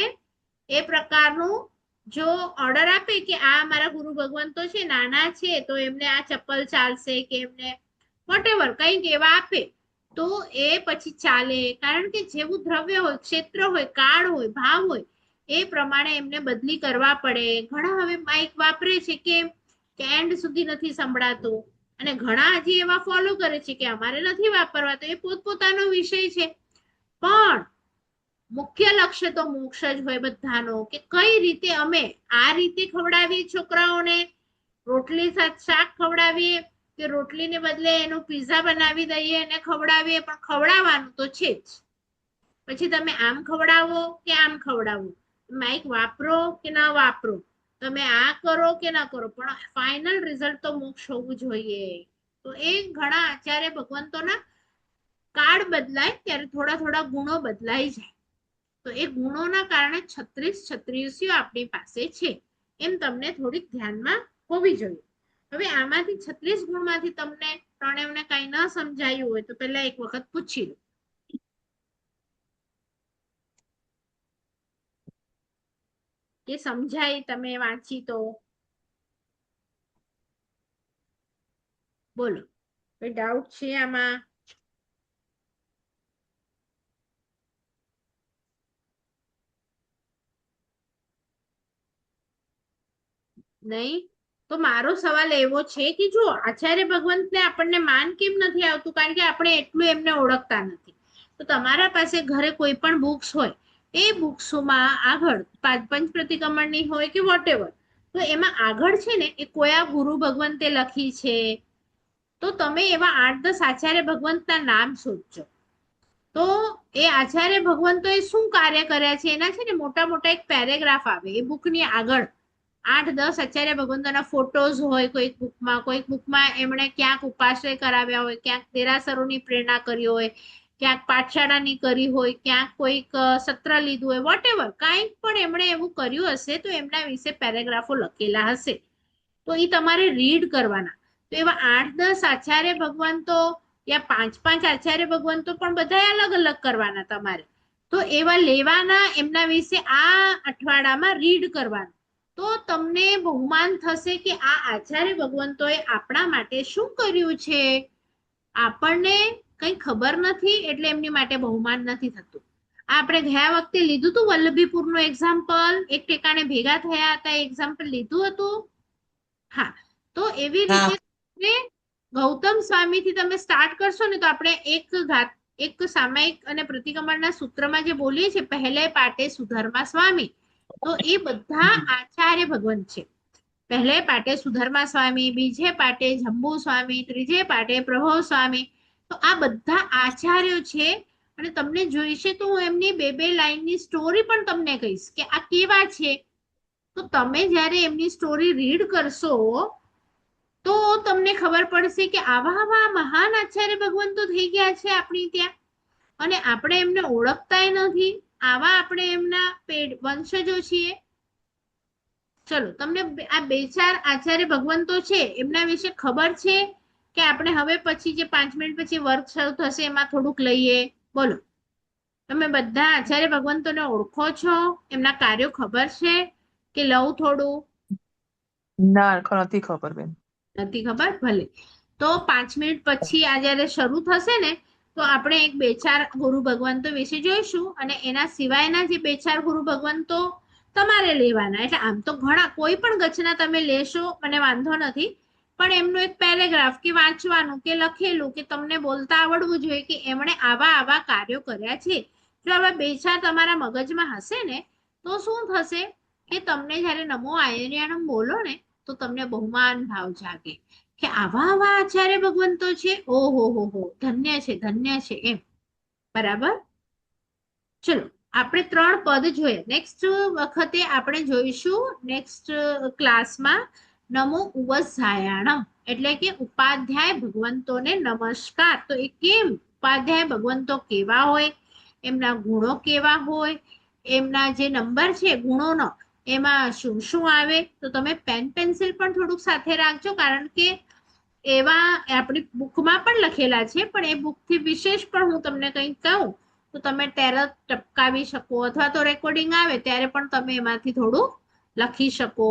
એ પ્રકારનું જો ઓર્ડર આપે કે આ મારા ગુરુ ભગવંતો છે, નાના છે તો એમને આ ચપ્પલ ચાલશે કે એમને વોટેવર કંઈક એવા આપે તો એ પછી ચાલે, કારણ કે જેવું દ્રવ્ય હોય, ક્ષેત્ર હોય, કાળ હોય, ભાવ હોય, એ પ્રમાણે એમને બદલી કરવા પડે. ઘણા હવે માઇક વાપરે છે કે એન્ડ સુધી નથી સંભળાતો, અને ઘણા હજી એવા ફોલો કરે છે કે અમારે નથી વાપરવા, તો એ પોતપોતાનો વિષય છે. પણ મુખ્ય લક્ષ્ય તો મોક્ષ જ હોય બધાનો, કે કઈ રીતે અમે આ રીતે ખવડાવીએ છોકરાઓને, રોટલી સાથે શાક ખવડાવીએ કે રોટલીને બદલે એનું પીઝા બનાવી દઈએ અને ખવડાવીએ, પણ ખવડાવવાનું તો છે જ. પછી તમે આમ ખવડાવો કે આમ ખવડાવો, માઇક વાપરો કે ના વાપરો, તમે આ કરો કે ના કરો, પણ ફાઇનલ રિઝલ્ટ તો મોક્ષ હોવું જોઈએ. તો એ ઘણા આચાર્ય ભગવંતોના કાળ બદલાય ત્યારે થોડા થોડા ગુણો બદલાઈ જાય. તો એ ગુણોના કારણે 36 આપણી પાસે છે, એમ તમને થોડીક ધ્યાનમાં હોવી જોઈએ. હવે આમાંથી 36 ગુણમાંથી તમને ત્રણેયને કઈ ન સમજાયું હોય તો પહેલા એક વખત પૂછી લો કે સમજાય, તમે વાંચી તો બોલો, કોઈ ડાઉટ છે આમાં? નહીં? તો મારો સવાલ એવો છે કે જો આચાર્ય ભગવંતને આપણને માન કેમ નથી આવતું, કારણ કે આપણે એટલું એમને ઓળખતા નથી. તો તમારા પાસે ઘરે કોઈ પણ બુક્સ હોય, એ બુક્સોમાં આગળ પંચ પ્રતિક્રમણની હોય કે વોટેવર, તો એમાં આગળ છે ને એ કયા ગુરુ ભગવંતે લખી છે, તો તમે એવા 8-10 આચાર્ય ભગવંતના નામ શોધજો. તો એ આચાર્ય ભગવંતોએ શું કાર્ય કર્યા છે એના છે ને મોટા મોટા એક પેરેગ્રાફ આવે એ બુકની આગળ. 8-10 આચાર્ય ભગવંતોના ફોટોઝ હોય કોઈક બુકમાં એમણે ક્યાંક ઉપાશ્રય કરાવ્યા હોય, ક્યાંક દેરાસરોની પ્રેરણા કરી હોય, ક્યાંક પાઠશાળાની કરી હોય, ક્યાંક કોઈક સત્ર લીધું હોય, વોટેવર કાંઈક પણ એમણે એવું કર્યું હશે તો એમના વિશે પેરેગ્રાફો લખેલા હશે, તો એ તમારે રીડ કરવાના. તો એવા 8-10 આચાર્ય ભગવંતો યા 5-5 આચાર્ય ભગવંતો પણ બધા અલગ અલગ કરવાના તમારે. તો એવા લેવાના, એમના વિશે આ અઠવાડિયામાં રીડ કરવાનું. તો તમને બહુમાન થશે કે આ આચાર્ય ભગવંતોએ આપણા માટે શું કર્યું છે. આપણને કઈ ખબર નથી એટલે એમની માટે બહુમાન નથી થતું. આપણે ગયા વખતે લીધું હતું વલ્લભીપુરનું એક્ઝામ્પલ, એક ઠેકાણે ભેગા થયા હતા, એક્ઝામ્પલ લીધું હતું. હા, તો એવી રીતે ગૌતમ સ્વામીથી તમે સ્ટાર્ટ કરશો ને તો આપણે એક સામાયિક અને પ્રતિક્રમણના સૂત્રમાં જે બોલીએ છીએ, પહેલે પાટે સુધર્મા સ્વામી, તો એ બધા આચાર્ય ભગવંત છે. પહેલે પાટે સુધર્મા સ્વામી, બીજે પાટે જંબુ સ્વામી, ત્રીજે પાટે પ્રભવ સ્વામી, તો આ બધા આચાર્યો છે. અને તમને જોઈશે તો હું એમની બે લાઈનની સ્ટોરી પણ તમને કહીશ કે આ કેવા છે. તો તમે જ્યારે એમની સ્ટોરી રીડ કરશો તો તમને ખબર પડશે કે આવા આવા મહાન આચાર્ય ભગવંતો થઈ ગયા છે આપણી ત્યાં, અને આપણે એમને ઓળખતાય નથી. આવા આપણે એમના વંશજો છીએ. ચલો, તમને આ 2-4 આચાર્ય ભગવંતો છે એમના વિશે ખબર છે કે આપણે હવે પછી જે 5 મિનિટ પછી વર્ક શરૂ થશે એમાં થોડુંક લઈએ? બોલો, તમે બધા આચાર્ય ભગવંતોને ઓળખો છો? એમના કાર્યો ખબર છે કે લઉં થોડું? ના નથી ખબર બેન. નથી ખબર? ભલે, તો 5 મિનિટ પછી આ જયારે શરૂ થશે ને તો આપણે એક 2-4 ગુરુ ભગવંતો વિશે જોઈશું, અને એના સિવાયના જે 2-4 ગુરુ ભગવંતો તમારે લેવાના. એટલે આમ તો ઘણા કોઈ પણ ગચના તમે લેશો મને વાંધો નથી, પણ એમનું એક પેરેગ્રાફ કે વાંચવાનું કે લખેલું કે તમને બોલતા આવડવું જોઈએ કે એમણે આવા આવા કાર્યો કર્યા છે. જો આવા 2-4 તમારા મગજમાં હશે ને તો શું થશે કે તમને જ્યારે નમો આયર્યાણમ બોલો ને તો તમને બહુમાન ભાવ જાગે કે આવા આવા આચાર્ય ભગવંતો છે, ઓહો હો, ધન્ય છે એમ. બરાબર? ચલો, આપણે 3 પદ જોઈએ. નેક્સ્ટ વખતે આપણે જોઈશું નેક્સ્ટ ક્લાસમાં નમો ઉવસાયાણમ, એટલે કે ઉપાધ્યાય ભગવંતોને નમસ્કાર. તો એ કેમ ઉપાધ્યાય ભગવંતો કેવા હોય, એમના ગુણો કેવા હોય, એમના જે નંબર છે ગુણોનો એમાં શું શું આવે. તો તમે પેન પેન્સિલ પણ થોડુંક સાથે રાખજો, કારણ કે એવા આપણી બુકમાં પણ લખેલા છે, પણ એ બુકથી વિશેષ પણ હું તમને કંઈક કહું તો તમે તરત ટપકાવી શકો, અથવા તો રેકોર્ડિંગ આવે ત્યારે પણ તમે એમાંથી થોડું લખી શકો.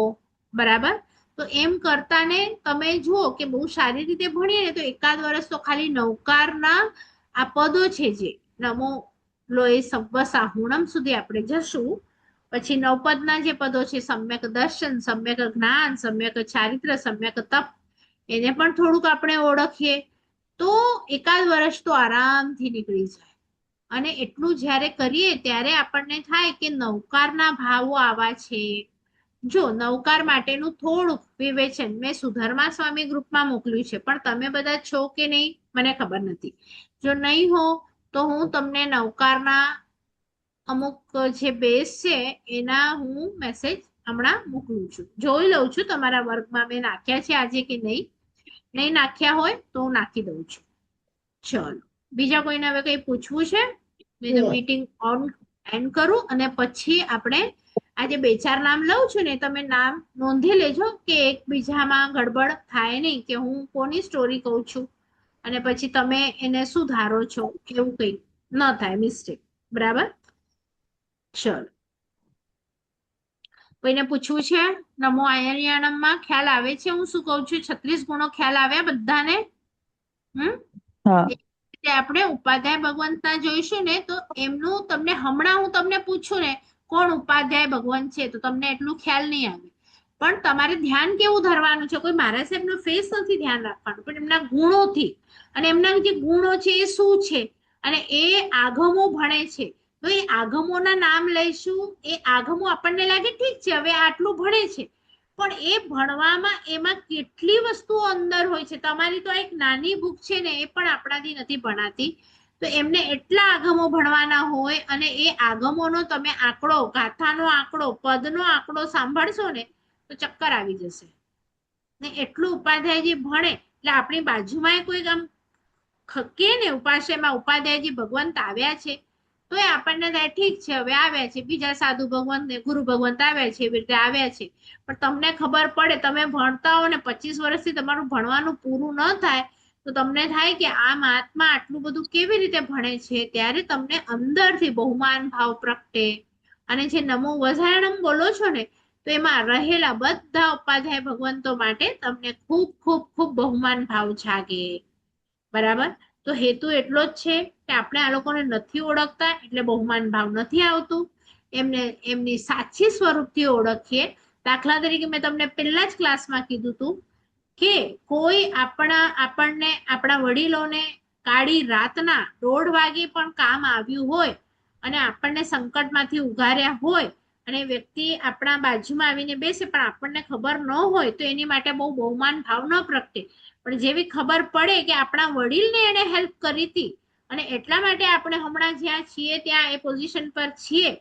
બરાબર? તો એમ કરતા ને તમે જુઓ કે બહુ સારી રીતે ભણીએ ને તો એકાદ વર્ષ તો ખાલી નવકારના આ પદો છે જે નમો લોય સબ્બ સાહુણમ સુધી આપણે જશું. પછી નવપદના જે પદો છે સમ્યક દર્શન, સમ્યક જ્ઞાન, સમ્યક ચારિત્ર, સમ્યક તપ, એને પણ થોડુંક આપણે ઓળખીએ તો એકાદ વર્ષ તો આરામથી નીકળી જાય. અને એટલું જ્યારે કરીએ ત્યારે આપણને થાય કે નવકારના ભાવો આવા છે. જો નવકાર માટેનું થોડુંક વિવેચન મેં સુધર્મા સ્વામી ગ્રુપમાં મોકલ્યું છે, પણ તમે બધા છો કે નહીં મને ખબર નથી. જો નહીં હો તો હું તમને નવકારના અમુક જે બેઝ છે એના હું મેસેજ હમણાં મોકલું છું. જોઈ લઉં છું તમારા વર્ગમાં મેં નાખ્યા છે આજે કે નહીં નાખ્યા હોય તો હું નાખી દઉં છું. ચલો, બીજા કોઈને હવે કઈ પૂછવું છે? મીટિંગ ઓન એન્ડ કરું અને પછી આપણે આજે 2-4 નામ લઉં છું ને તમે નામ નોંધી લેજો કે એકબીજામાં ગડબડ થાય નહીં કે હું કોની સ્ટોરી કહું છું અને પછી તમે એને શું ધારો છો, એવું કંઈ ન થાય મિસ્ટેક. બરાબર? ચલો, કોઈને પૂછવું છે? નમો આયર્યાણમમાં ખ્યાલ આવે છે હું શું કહું છું? 36 ગુણો ખ્યાલ આવ્યા બધાને? હા આપણે ઉપાધ્યાય ભગવંતના જોઈશું ને તો એમનું તમને હમણાં હું તમને પૂછું ને કોણ ઉપાધ્યાય ભગવંત છે તો તમને એટલું ખ્યાલ નહીં આવે, પણ તમારે ધ્યાન કેવું ધરવાનું છે? કોઈ મારા સાહેબનો ફેસ નથી ધ્યાન રાખવાનું, પણ એમના ગુણોથી, અને એમના જે ગુણો છે એ શું છે અને એ આગમો ભણે છે તો એ આગમોના નામ લઈશું. એ આગમો આપણને લાગે ઠીક છે હવે આટલું ભણે છે, પણ એ ભણવામાં એમાં કેટલી વસ્તુઓ અંદર હોય છે. તમારી તો એક નાની બુક છે ને એ પણ આપણાથી નથી ભણાતી, તો એમને એટલા આગમો ભણવાના હોય અને એ આગમોનો તમે આંકડો, ગાથાનો આંકડો, પદનો આંકડો સાંભળશો ને તો ચક્કર આવી જશે. ને એટલું ઉપાધ્યાયજી ભણે એટલે આપણી બાજુમાં કોઈ આમ કે ને ઉપાશ્રયમાં ઉપાધ્યાયજી ભગવંત આવ્યા છે તો એ આપણને થાય ઠીક છે હવે આવ્યા છે, બીજા સાધુ ભગવંત ને ગુરુ ભગવંત આવ્યા છે એવી રીતે આવ્યા છે. પણ તમને ખબર પડે, તમે ભણતા હો ને 25 વર્ષથી તમારું ભણવાનું પૂરું ન થાય તો તમને થાય કે આ મહાત્મા આટલું બધું કેવી રીતે ભણે છે, ત્યારે તમને અંદરથી બહુમાન ભાવ પ્રગટે. અને જે નમો વજાણમ બોલો છો ને તો એમાં રહેલા બધા ઉપાધ્યાય ભગવંતો માટે તમને ખૂબ ખૂબ ખૂબ બહુમાન ભાવ જાગે. બરાબર? તો હેતુ એટલો જ છે કે આપણે આ લોકોને નથી ઓળખતા એટલે બહુમાન ભાવ નથી આવતું, એમને એમની સાચી સ્વરૂપથી ઓળખીએ. દાખલા તરીકે મેં તમને પહેલા જ ક્લાસમાં કીધું હતું કે કોઈ આપણને આપણા વડીલોને કાળી રાતના 1:30 વાગે પણ કામ આવ્યું હોય અને આપણને સંકટમાંથી ઉગાર્યા હોય અને વ્યક્તિ આપણા બાજુમાં આવીને બેસે પણ આપણને ખબર ન હોય તો એની માટે બહુ બહુમાન ભાવ ન પ્રગટે. પણ જેવી ખબર પડે કે આપણા વડીલને એને હેલ્પ કરી હતી અને એટલા માટે આપણે હમણાં જ્યાં છીએ ત્યાં એ પોઝિશન પર છીએ,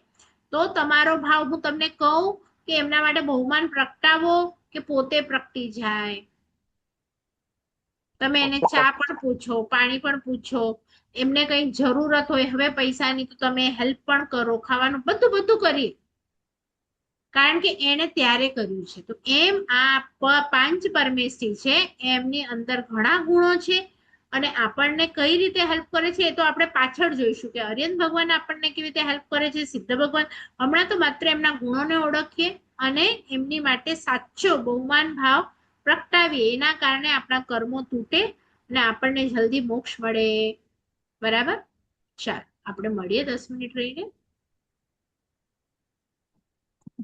તો તમારો ભાવ હું તમને કહું કે એમના માટે બહુમાન પ્રગટાવો કે પોતે પ્રગટી જાય. તમે એને ચા પણ પૂછો, પાણી પણ પૂછો, એમને કઈ જરૂરત હોય હવે પૈસાની તો તમે હેલ્પ પણ કરો, ખાવાનું બધું બધું કરીએ, કારણ કે એને ત્યારે કર્યું છે. તો એમ આ 5 પરમેષ્ઠી છે એમની અંદર ઘણા ગુણો છે અને આપણને કઈ રીતે હેલ્પ કરે છે એ તો આપણે પાછળ જોઈશું કે અર્યંત ભગવાન આપણને કેવી રીતે હેલ્પ કરે છે, સિદ્ધ ભગવાન. હમણાં તો માત્ર એમના ગુણોને ઓળખીએ અને એમની માટે સાચો બહુમાન ભાવ પ્રગટાવીએ. એના કારણે આપણા કર્મો તૂટે અને આપણને જલ્દી મોક્ષ મળે. બરાબર? ચાલ આપણે મળીએ 10 મિનિટ રહીને.